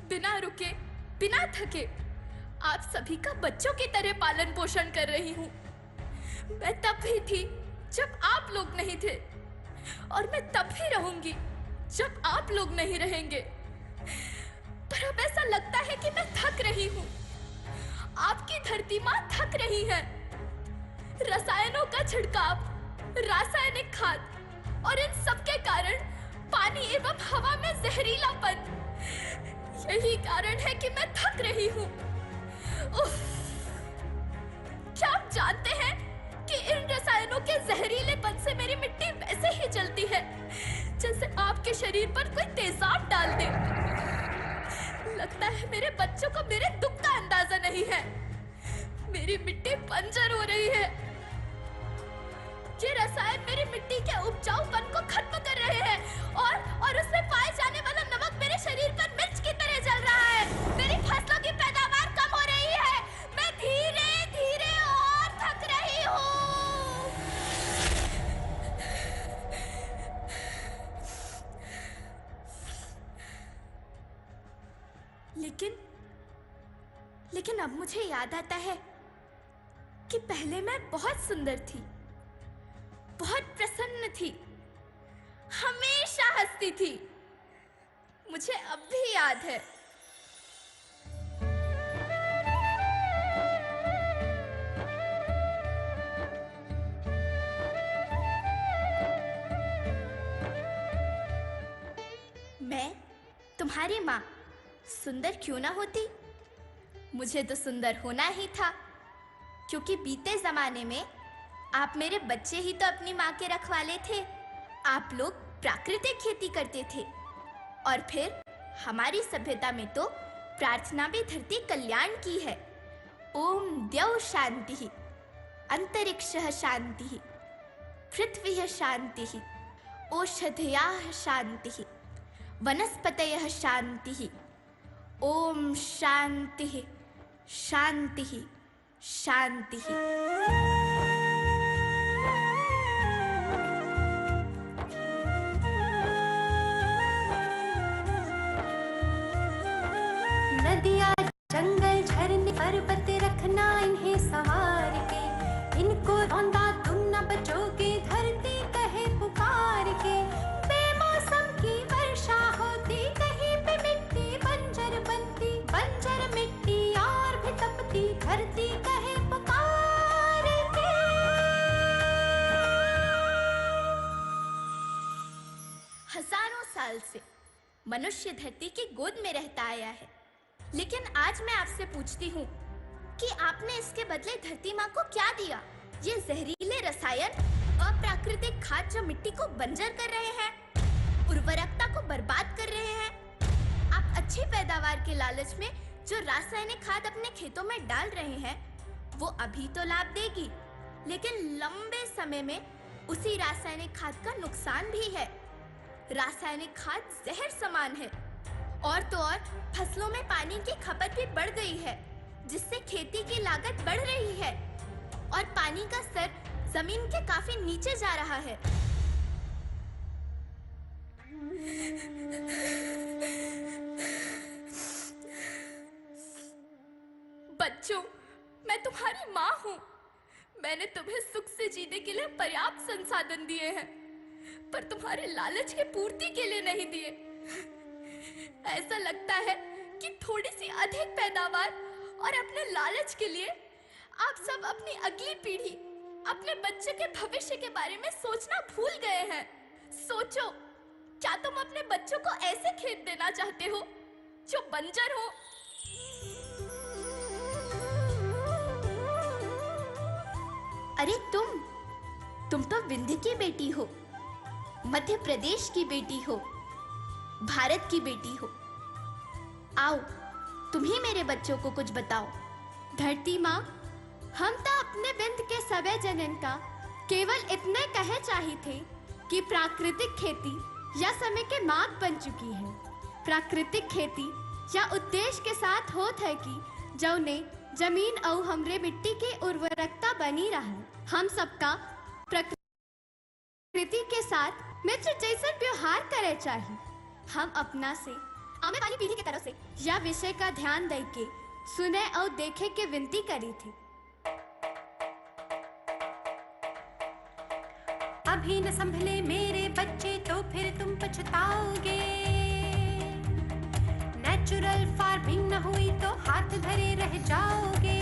बिना रुके, बिना थके आप सभी का बच्चों की तरह पालन पोषण कर रही हूँ। मैं तब भी थी जब आप लोग नहीं थे, और मैं तब भी रहूंगी जब आप लोग नहीं रहेंगे। पर अब ऐसा लगता है कि मैं थक रही हूँ। आपकी धरती माँ थक रही है। रसायनों का छिड़काव, रासायनिक खाद और इन सब के कारण पानी एवं हवा में जहरीलापन, यही कारण है कि मैं थक रही हूँ। क्या आप जानते हैं कि इन रसायनों के जहरीलेपन से मेरी मिट्टी वैसे ही जलती है जैसे आपके शरीर पर कोई तेजाब डाल दे। लगता है मेरे बच्चों को मेरे दुख का अंदाजा नहीं है। मेरी मिट्टी बंजर हो रही है। ये रसायन मेरी मिट्टी के उपजाऊपन को खत्म कर रहे हैं और उसमें पाए जाने वाला नमक मेरे शरीर पर मिर्च की तरह जल रहा है। मेरी फसलों की पैदावार कम हो रही है। मैं धीरे धीरे और थक रही हूँ। लेकिन अब मुझे याद आता है कि पहले मैं बहुत सुंदर थी, बहुत प्रसन्न थी, हमेशा हंसती थी। मुझे अब भी याद है। मैं तुम्हारी माँ सुंदर क्यों ना होती? मुझे तो सुंदर होना ही था, क्योंकि बीते जमाने में आप मेरे बच्चे ही तो अपनी माँ के रखवाले थे। आप लोग प्राकृतिक खेती करते थे, और फिर हमारी सभ्यता में तो प्रार्थना भी धरती कल्याण की है। ओम द्यौ शांति, अंतरिक्षः शांति, पृथ्वी शांति, ओषधयः शांति, वनस्पतयः शांति। ओम शांति शांति शांति। नदियाँ, जंगल, झरने, पर्वत रखना इन्हें संवार के। इनको रौंदा तुम न बचोगे, धरती कहे पुकार के। बेमौसम की वर्षा होती, कहीं पे मिट्टी बंजर बनती। बंजर मिट्टी और भी तपती, धरती कहे पुकार के। हजारों साल से मनुष्य धरती की गोद में रहता आया है, लेकिन आज मैं आपसे पूछती हूँ कि आपने इसके बदले धरती माँ को क्या दिया? ये जहरीले रसायन, अप्राकृतिक खाद जो मिट्टी को बंजर कर रहे हैं, उर्वरकता को बर्बाद कर रहे हैं। आप अच्छी पैदावार के लालच में जो रासायनिक खाद अपने खेतों में डाल रहे हैं, वो अभी तो लाभ देगी, लेकिन लंबे समय में उसी रासायनिक खाद का नुकसान भी है। रासायनिक खाद जहर समान है, और तो और फसलों में पानी की खपत भी बढ़ गई है, जिससे खेती की लागत बढ़ रही है और पानी का स्तर जमीन के काफी नीचे जा रहा है। बच्चों, मैं तुम्हारी माँ हूँ। मैंने तुम्हें सुख से जीने के लिए पर्याप्त संसाधन दिए हैं, पर तुम्हारे लालच की पूर्ति के लिए नहीं दिए। ऐसा लगता है कि थोड़ी सी अधिक पैदावार और अपने लालच के लिए आप सब अपनी अगली पीढ़ी, अपने बच्चे के भविष्य के बारे में सोचना भूल गए हैं। सोचो, क्या तुम अपने बच्चों को ऐसे खेत देना चाहते हो जो बंजर हो? अरे तुम तो विंध्य की बेटी हो, मध्य प्रदेश की बेटी हो, भारत की बेटी हो। आओ, तुम ही मेरे बच्चों को कुछ बताओ। धरती माँ, हम तो अपने विंध्य के सवै जनन का केवल इतने कहे चाही थे कि प्राकृतिक खेती या समय के मार्ग बन चुकी है। प्राकृतिक खेती या उद्देश्य के साथ होत है कि जौने जमीन और हमरे मिट्टी के उर्वरकता बनी रहे। हम सबका प्रकृति के साथ मित्र जैसे व्यवहार करे चाहिए। हम अपना से आने वाली पीढ़ी की तरफ से यह विषय का ध्यान दे के सुने और देखे के विनती करी थी। अभी न संभले मेरे बच्चे तो फिर तुम पछताओगे। नेचुरल फार्मिंग न हुई तो हाथ धरे रह जाओगे।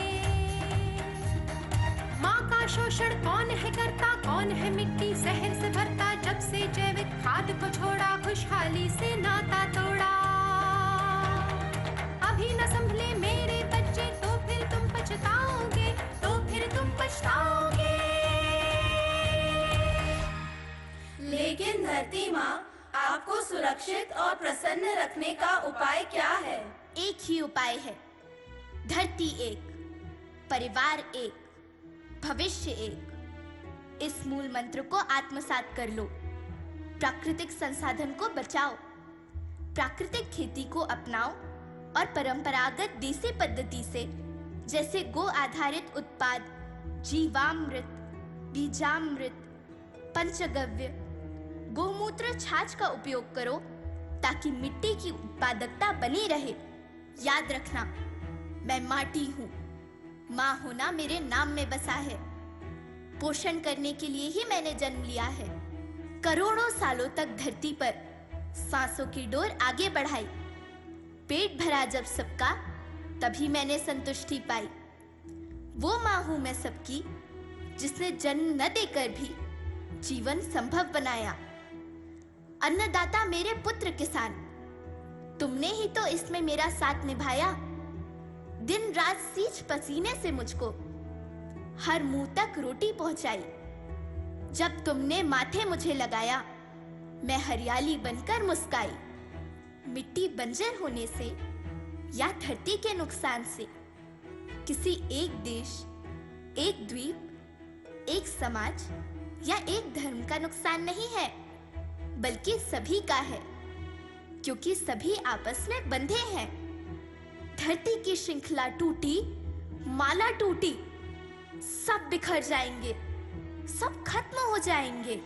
माँ का शोषण कौन है करता, कौन है मिट्टी जहर से भरता। जब से जैविक खाद को छोड़ा, खुशहाली से नाता तोड़ा। अभी न संभले मेरे बच्चे तो फिर तुम पछताओगे, तो फिर तुम पछताओगे। लेकिन धरती माँ, आपको सुरक्षित और प्रसन्न रखने का उपाय क्या है? एक ही उपाय है, धरती एक, परिवार एक, भविष्य एक। इस मूल मंत्र को आत्मसात कर लो। प्राकृतिक संसाधन को बचाओ, प्राकृतिक खेती को अपनाओ और परंपरागत देसी पद्धति से जैसे गो आधारित उत्पाद, जीवामृत, बीजामृत, पंचगव्य, गोमूत्र, छाछ का उपयोग करो ताकि मिट्टी की उत्पादकता बनी रहे। याद रखना, मैं माटी हूँ। माँ होना मेरे नाम में बसा है। पोषण करने के लिए ही मैंने जन्म लिया है। करोड़ों सालों तक धरती पर सांसों की डोर आगे बढ़ाई। पेट भरा जब सबका, तभी मैंने संतुष्टि पाई। वो माँ हूँ मैं सबकी, जिसने जन्म न देकर भी जीवन संभव बनाया। अन्नदाता मेरे पुत्र किसान, तुमने ही तो इसमें मेरा साथ निभाया। दिन रात सींच पसीने से मुझको हर मुंह तक रोटी पहुंचाई। जब तुमने माथे मुझे लगाया, मैं हरियाली बनकर मुस्काई। मिट्टी बंजर होने से या धरती के नुकसान से किसी एक देश, एक द्वीप, एक समाज या एक धर्म का नुकसान नहीं है, बल्कि सभी का है, क्योंकि सभी आपस में बंधे हैं। धरती की श्रृंखला टूटी, माला टूटी, सब बिखर जाएंगे, सब खत्म हो जाएंगे।